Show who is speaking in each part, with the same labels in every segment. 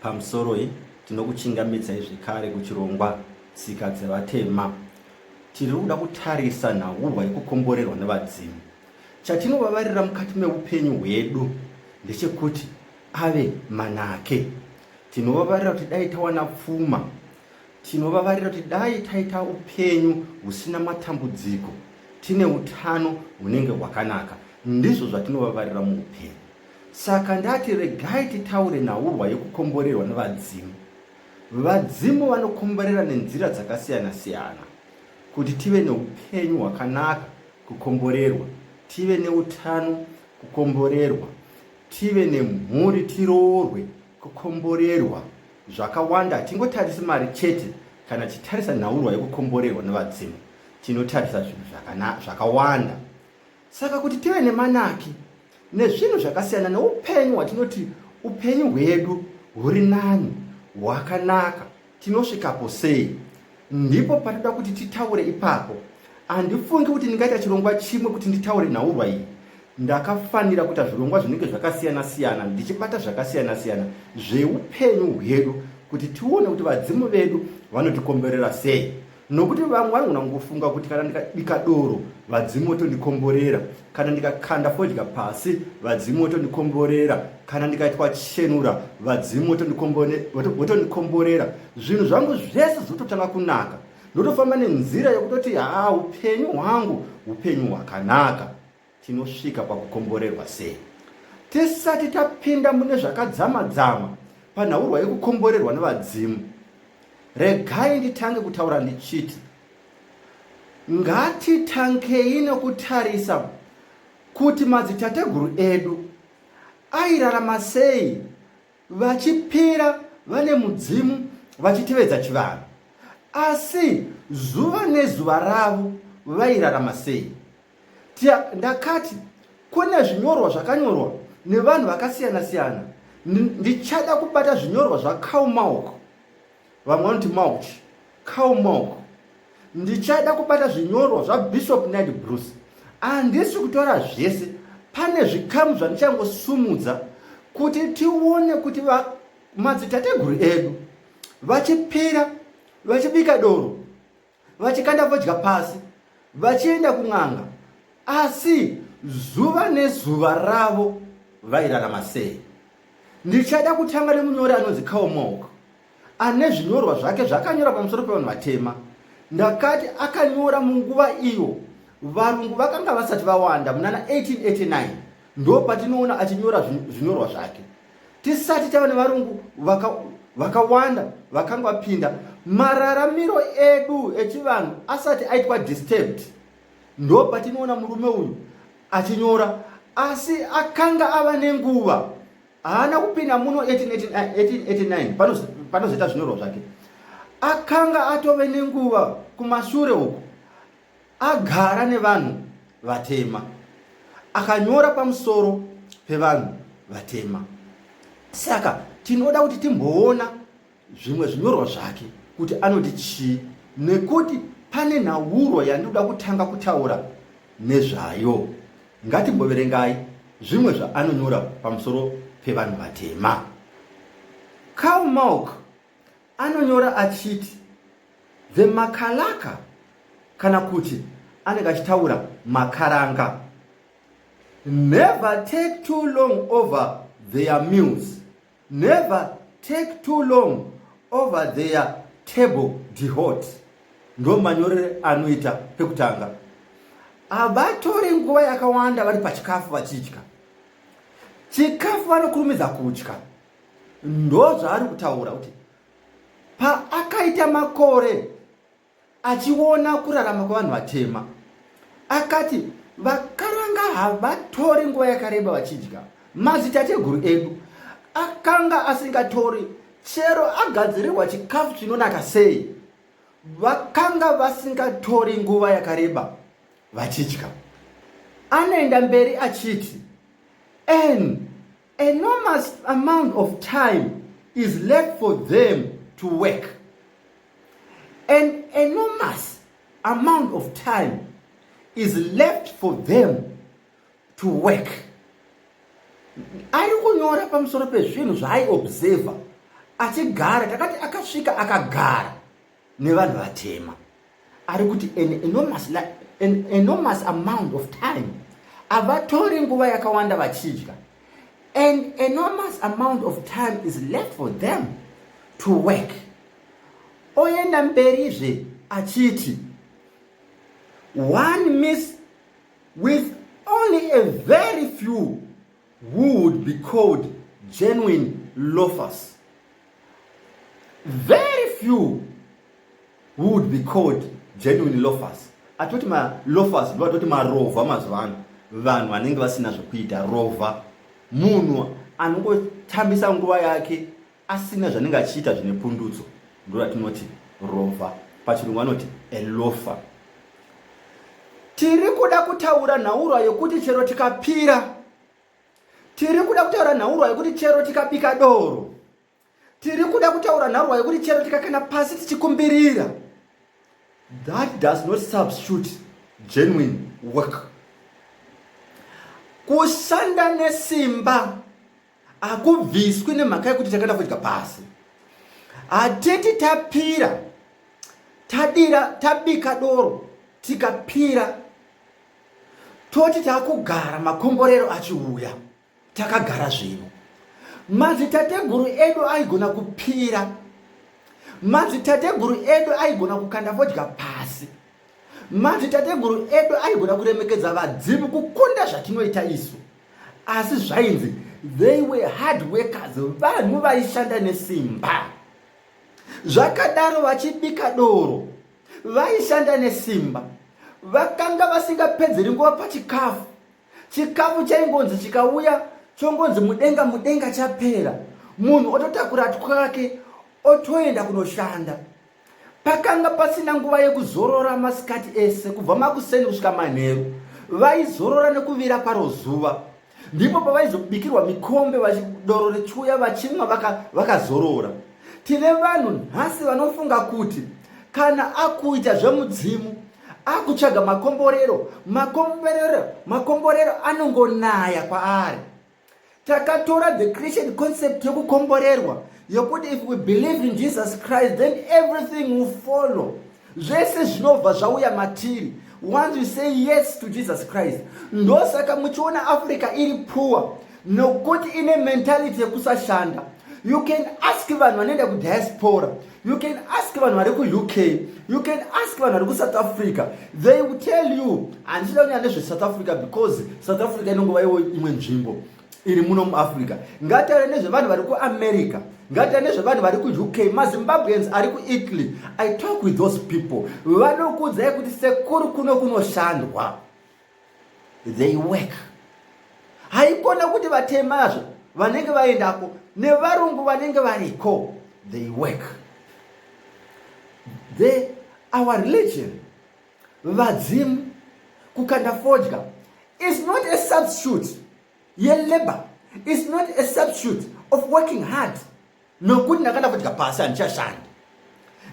Speaker 1: pamusoroi tinokuchingamidzai zvekare kuchirongwa tsika dzevatema. Tiri kuda kutarisa nhaurwa yekukomborerwa nevadzimu. Chatinovavarira mukati meupenyu hwedu ndechekuti ave manake. Tinovavarira kuti dai tawana pfuma, tinovavarira kuti dai taita upenyu husina matambudziko, tine utano hunenge hwakanaka. Ndizvo zvatinovavarira muupenyu. Saka ndati regai titaure nhaurwa yekukomborerwa nevadzimu. Vadzimu vanokomborera nenzira dzakasiyana siyana kuti tive neupenyu hwakanaka, kukomborerwa, tive neutano, kukomborerwa, tive nemhuri, tiroorwe, kukomborerwa. Zvakawanda. Hatingotarisi mari chete kana tichitarisa nhaurwa yekukomborerwa nevadzimu, tinotarisa zvinhu zvakawanda. Saka kuti tive nemanaki nezvinhu zvakasiyana neupenyu hwatinoti upenyu hwedu huri nani, hwakanaka, tinosvikapo sei, ndipo patoda kuti titaure ipapo. Handifungi kuti ndingaita chirongwa chimwe kuti nditaure nhaurwa iyi. Ndakafanira kuita zvirongwa zvinenge zvakasiyana siyana, ndichibata zvakasiyana siyana zveupenyu hwedu, kuti tione kuti vadzimu vedu vanotikomborera sei. Nokuti vamwe vanogona kungofunga kuti kana ndikabika doro vadzimu votondikomborera, kana ndikakanda fodya pasi vadzimu votondikomborera, kana ndikaitwa chenura vadzimu votondikomborera. Zvinhu zvangu zvese zvototanga kunaka, ndotofamba nenzira yekutoti upenyu hwangu upenyu hwakanaka. Tinosvika pakukomborerwa sei? Tisati tapinda mune zvakadzama-dzama panhaurwa yekukomborerwa nevadzimu, regai nditange kutaura ndichiti ngatitangei nekutarisa kuti madzitateguru edu airarama sei vachipira vane mudzimu vachitevedza chivanhu, asi zuva nezuva ravo vairarama sei. Ndakati kune zvinyorwa zvakanyorwa nevanhu vakasiyana siyana. Ndichada kubata zvinyorwa zvakaumauko, vamwe vanoti mauch kaumauko. Ndichada kubata zvinyorwa zvaBishop Ned Bruce. Handisi kutora zvese, pane zvikamu zvandichangosumudza kuti tione kuti madzitateguru edu vachipira, vachibika doro, vachikanda fodya pasi, vachienda kun'anga, asi zuva nezuva ravo vairarama sei. Ndichada kutanga nemunyori anonzi kaumauko, ane zvinyorwa zvake zvakanyora pamusoro pevanhu vatema. Ndakati akanyora munguva iyo varungu vakanga vasati vawanda, munana 1889 ndo patinoona achinyora zvinyorwa zvake. Tisati tava nevarungu vakawanda vakanga vapinda, mararamiro edu echivanhu asati aitwa disturbed, ndo patinoona murume uyu achinyora. Asi akanga ava nenguva, haana kupinda muno 1889 panozoita zvinyorwa zvake. Akanga atove nenguva kumashure uku, agara nevanhu vatema, akanyora pamusoro pevanhu vatema. Saka tinoda kuti timboona zvimwe zvinyorwa zvake kuti anoti chii, nekuti pane nhaurwa yandinoda kutanga kutaura nezvayo. Ngatimboverengai zvimwe zvaanonyora pamusoro pevanhu vatema. Karl Marx anonyora achiti the makalaka, kana kuti anenge achitaura makaranga, never take too long over their meals, never take too long over their table d'hôte. Ndo manyorere anoita pekutanga. Havatori nguva yakawanda vari pachikafu vachidya, chikafu vanokurumidza kudya. Ndo zvaari kutaura kuti paakaita makore achiona kurarama kwavanhu vatema, akati vakaranga havatori nguva yakareba vachidya. Madzitateguru edu akanga asingatori, chero agadzirirwa chikafu chinonaka sei, vakanga vasingatori nguva yakareba vachidya. Anoenda mberi achiti an enormous amount of time is left for them to work. An enormous amount of time is left for them to work. Ari kunyora pamusoro pezvinhu zvaaiobserva achigara, takati akasvika akagara nevanhu vatema, ari kuti an enormous amount of time. Havatori nguva yakawanda vachidya. An enormous amount of time is left for them to work. Oyenda mberizve achiti, one miss with only a very few who would be called genuine loafers. Very few who would be called genuine loafers. Atoti ma loafers, atoti ma rova mazvano. Vanhu vanenge vasina zvekuita. Rova munhu anongotambisa nguva yake asina zvanenge achiita zvine pundutso, ndo ratinoti rova. Pachirungu vanoti a loafer. Tiri kuda kutaura nhaurwa yekuti chero tikapira, tiri kuda kutaura nhaurwa yekuti chero tikapika doro, tiri kuda kutaura nhaurwa yekuti chero tikakanda pasi tichikumbirira, that does not substitute genuine work. Kushanda nesimba hakubviswi nemhaka yekuti takanda kudya pasi. Hatiti tapira, tadira, tabika doro, tikapira, toti takugara makomborero achiuya, takagara zvino. Madzitateguru edu aigona kupira, madzitateguru edu aigona kukanda vodya pasi, madzitateguru edu aigona kuremekedza vadzimu kukunda zvatinoita isu. Asi zvainzi they were hard workers, vanhu vaishanda nesimba. Zvakadaro vachibika doro, vaishanda nesimba. Vakanga vasingapedzeri nguva pachikafu. Chikafu chaingonzi chikauya chongonzi mudenga chapera, munhu ototakura twake otoenda kunoshanda. Pakanga pasina nguva yekuzorora masikati ese, kubva makuseni kusvika manheru. Vaizorora nekuvira paro zuva. Ndipo pavaizobikirwa mikombe doro richiuya vachimwa vakazorora. Tine vanhu nhasi vanofunga kuti kana akuita zvemudzimu, akutsvaga makomborero anongonaya kwaari. Takatora the Christian concept yokukomborerwa, yokuti if we believe in Jesus Christ, then everything will follow. Zvese zvinobva zvauya matiri once you say yes to Jesus Christ. Ndosaka muchiona Africa iri poor nokuti ine mentality yekusashanda. You can ask vanhu vanoenda kudiaspora, you can ask vanhu vari ku-UK, you can ask vanhu vari ku-South Africa. They will tell you, handisida kunyanya nezve-South Africa because South Africa inongova iwo imwe nzvimbo iri muno muAfrica. Ngataure nezvevanhu vari kuAmerica, ngataure nezvevanhu vari ku-UK, maZimbabweans ari ku-Italy. I talk with those people. Vanokuudzai kuti sekuru kuno kunoshandwa. They work. Haikona kuti vatemazvo vanenge vaendako nevarungu vanenge variko, they work. Our religion, Vadzimu, kukanda fodya, is not a substitute. Your labor is not a substitute of working hard. Nokuti ndakanda fodya pasi handichashanda.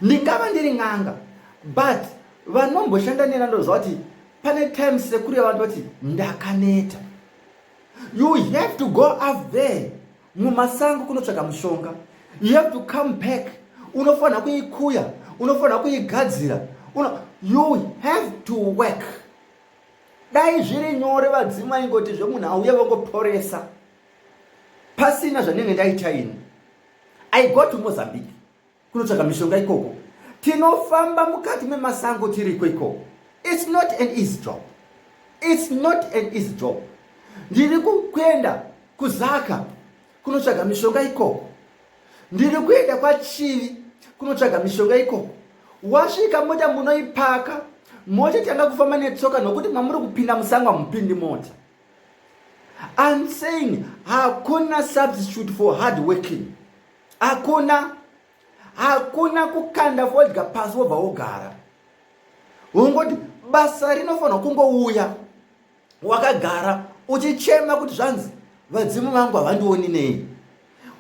Speaker 1: Ndingava ndiri ng'anga, but vanomboshanda nena ndoziva kuti pane times sekuru yavanhu vati ndakaneta. You have to go out there mumasango kunotsvaga mushonga. You have to come back. Unofanira kuikuya, unofanira kuigadzira. You have to work. Dai zviri nyore vadzimu ingoti zvemunhu auya vangoporesa. Pasina zvanenge ndaita ini. I go to Mozambique kunotsvaga mishonga ikoko. Tinofamba mukati memasango tiriko ikoko. It's not an easy job. It's not an easy job. Ndiri kuenda kuzaka kunotsvaga mishonga ikoko. Ndiri kuenda kwachivi kunotsvaga mishonga ikoko. Wasvika mota munoipaka, mota tanga kufamba netsoka nokuti mamuri kupinda musango hamupindi mota. I'm saying hakuna substitute for hard working. Hakuna kukanda fodya pasi wobva wogara. Ungoti basa rinofanira kungouya wakagara uchichema kuti zvanzi vadzimu vangu havandioni nei.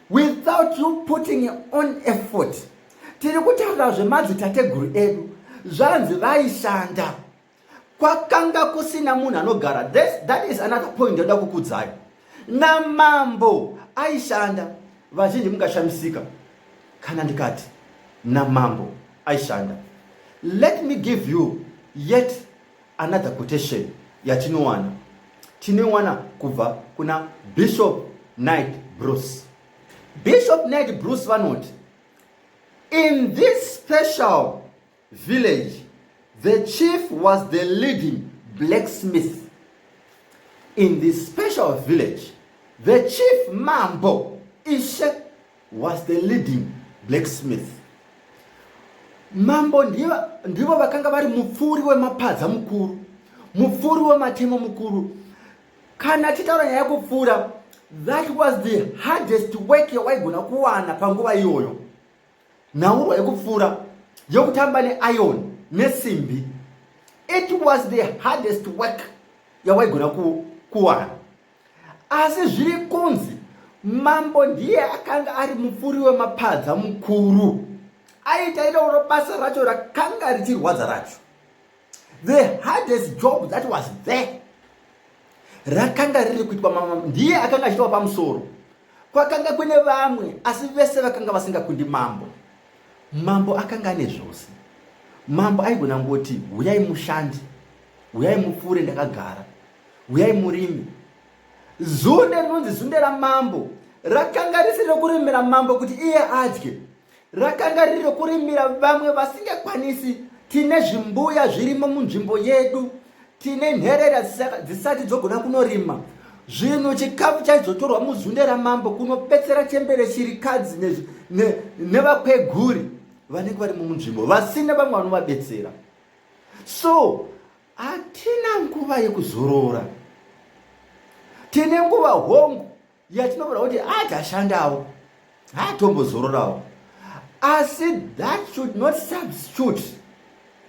Speaker 1: Without you putting your own effort. Tiri kutaura zvemadzitateguru edu, zvanzi vaishanda. Kwakanga kusina munhu anogara. That is another point ndoda kukudzai. Namambo aishanda, vazhinji mungashamisika. kana ndikati namambo aishanda. Let me give you yet another quotation tinowana kubva kuna Bishop Knight Bruce. Bishop Knight Bruce vanoti, in this special village the chief was the leading blacksmith. In this special village the chief mambo ishe was the leading blacksmith. Mambo ndivo vakanga vari mupfuri wemapadza mukuru, mupfuri wematemo mukuru. Kana titaura nyaya yekupfura, that was the hardest work yawaigona kuwana panguva iyoyo. Nhaurwa yekupfura yokutamba neiron nesimbi, it was the hardest work yawaigona kuwana. Asi zviri kunzi mambo ndiye akanga ari mupfuri wemapadza mukuru, aita iro basa racho rakanga richirwadza racho. The hardest job that was there rakanga riri kuitwa mama, ndiye akanga achitwa pamusoro. Kwakanga kune vamwe asi vese vakanga vasingakundi mambo. Mambo akanga ane zvose. Mambo aigona ngoti uyai mushandi, uyai mupfure ndakagara, uyai murimi. Zunde rinonzi zunde ramambo rakanga risiri rokurimira mambo kuti iye adye, rakanga riri rokurimira vamwe vasingakwanisi. Tine zvimbuya zvirimo munzvimbo yedu, tine nherera dzisati dzogona kunorima zvinhu, chikafu chaizotorwa muzunde ramambo kunopetsera chembere chirikadzi nevakweguri vanenge vari munzvimbo vasina vamwe vanovabetsera. So hatina nguva yekuzorora, tine nguva hongu yatinoona kuti tashandawo, hatombozororawo. Asi that should not substitute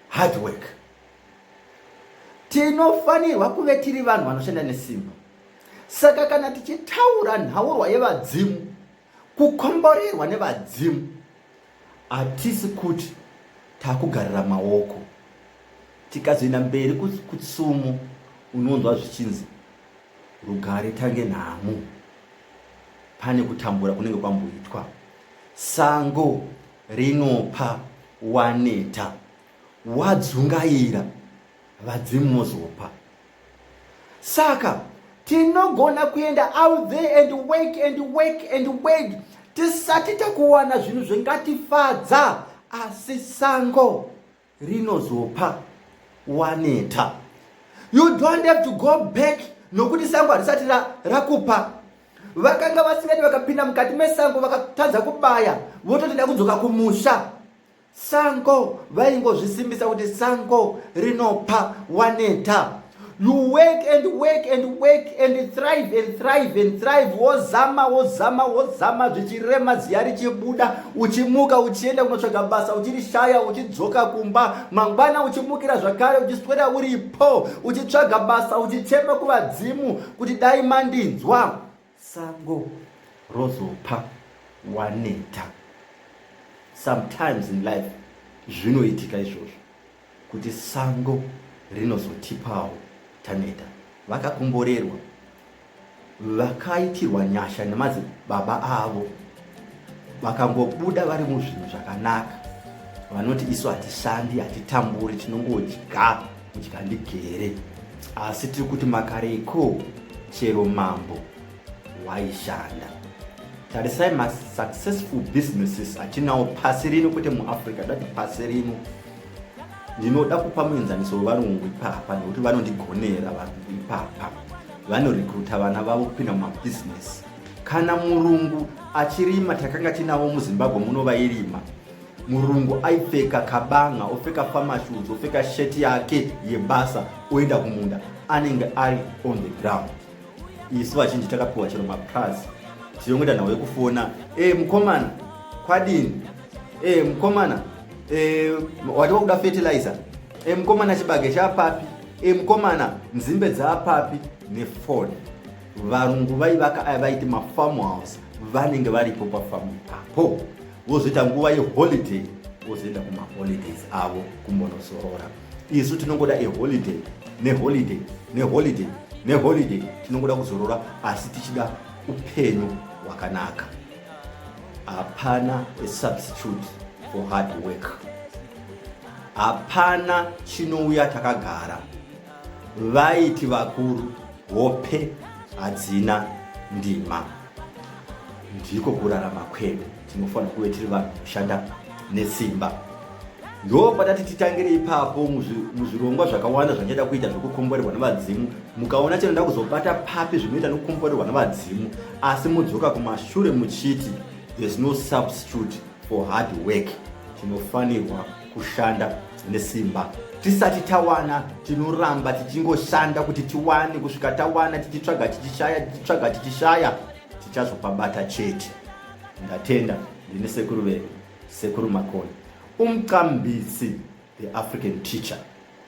Speaker 1: hard work. Tinofanirwa kuve tiri vanhu vanoshanda nesimba. Saka kana tichitaura nhaurwa yevadzimu, kukomborerwa nevadzimu, hatisi kuti takugarira maoko. Tikazoenda mberi kutsumo, unonzwa zvichinzi rugare tange nhamu. Pane kutambura kunenge kwamboitwa. Sango rinopa waneta, wadzungaira vadzimu mozopa. Saka tinogona kuenda out there and work tisati takuwana zvinhu zvingatifadza, asi sango rinozopa waneta. You don't have to go back nokuti sango harisati rakupa. Vakanga vasingati vakapinda mukati mesango vakatadza kubaya vototinda kudzoka kumusha. Sango vaingozvisimbisa kuti sango rinopa waneta. You work and thrive. Wozama zvichirema ziya richibuda, uchimuka uchienda kunotsvaga basa, uchirishaya uchidzoka kumba, mangwana uchimukira zvakare uchiswera uripo uchitsvaga basa, uchichema kuvadzimu kuti dai mandinzwa. Sango rozopa waneta. Sometimes in life zvinoitika izvozvo kuti sango rinozotipawo taneta. Vakakomborerwa, vakaitirwa nyasha nemadzibaba avo, vakangobuda vari muzvinhu zvakanaka, vanoti isu hatishandi, hatitamburi, tinongodya mudyandigere. Asi tiri kuti makareko chero mambo waishanda. Tarisai successful businesses atinawo pasi rino, kuti muAfrica dati pasi rino. Ndinoda kupa muenzaniso wevarungu ipapa nekuti vanondigonera varungu ipapa. Vanorekruta vana vavo kupinda mumabusiness. Kana murungu achirima, takanga tinawo muZimbabwe muno vairima, murungu aipfeka kabanga, opfeka farmer shoes, opfeka sheti yake yebasa, oenda kumunda, anenge ari on the ground. Isu vazhinji takapiwa chero maprize. Tinongoenda nawo yekufona, mukomana kwadini, mukomana wati wakuda fertilizer, mukomana chibage chapapi, mukomana nzimbe dzapapi, nefoni. Varungu vaiti mafarm house, vanenge varipo pafamu ipapo. Vozoita nguva yeholiday, vozoenda kumaholidays avo kumbonosorora. Isu tinongoda neholiday, tinongoda kuzorora, asi tichida upenyu hwakanaka. hapana a substitute for hard work. Hapana chinouya takagara. Vaiti vakuru, hope hadzina ndima. Ndiko kurarama kwedu. Tinofanira kuve tiri vanhu kushanda nesimba. Ndo patati titangire ipapo muzvirongwa zvakawanda zvachaida kuita zvekukomborerwa nevadzimu. Mukaona chinoda kuzobata papi zvinoita nekukomborerwa nevadzimu, asi mudzoka kumashure muchiti there's no substitute for hard work. Tinofanirwa kushanda nesimba. Tisati tawana tinoramba tichingoshanda kuti tiwane, kusvika tawana tichitsvaga tichishaya tichazopabata chete. Ndatenda ndine sekuru vedu, sekuru Makoni, umqambisi, the African teacher.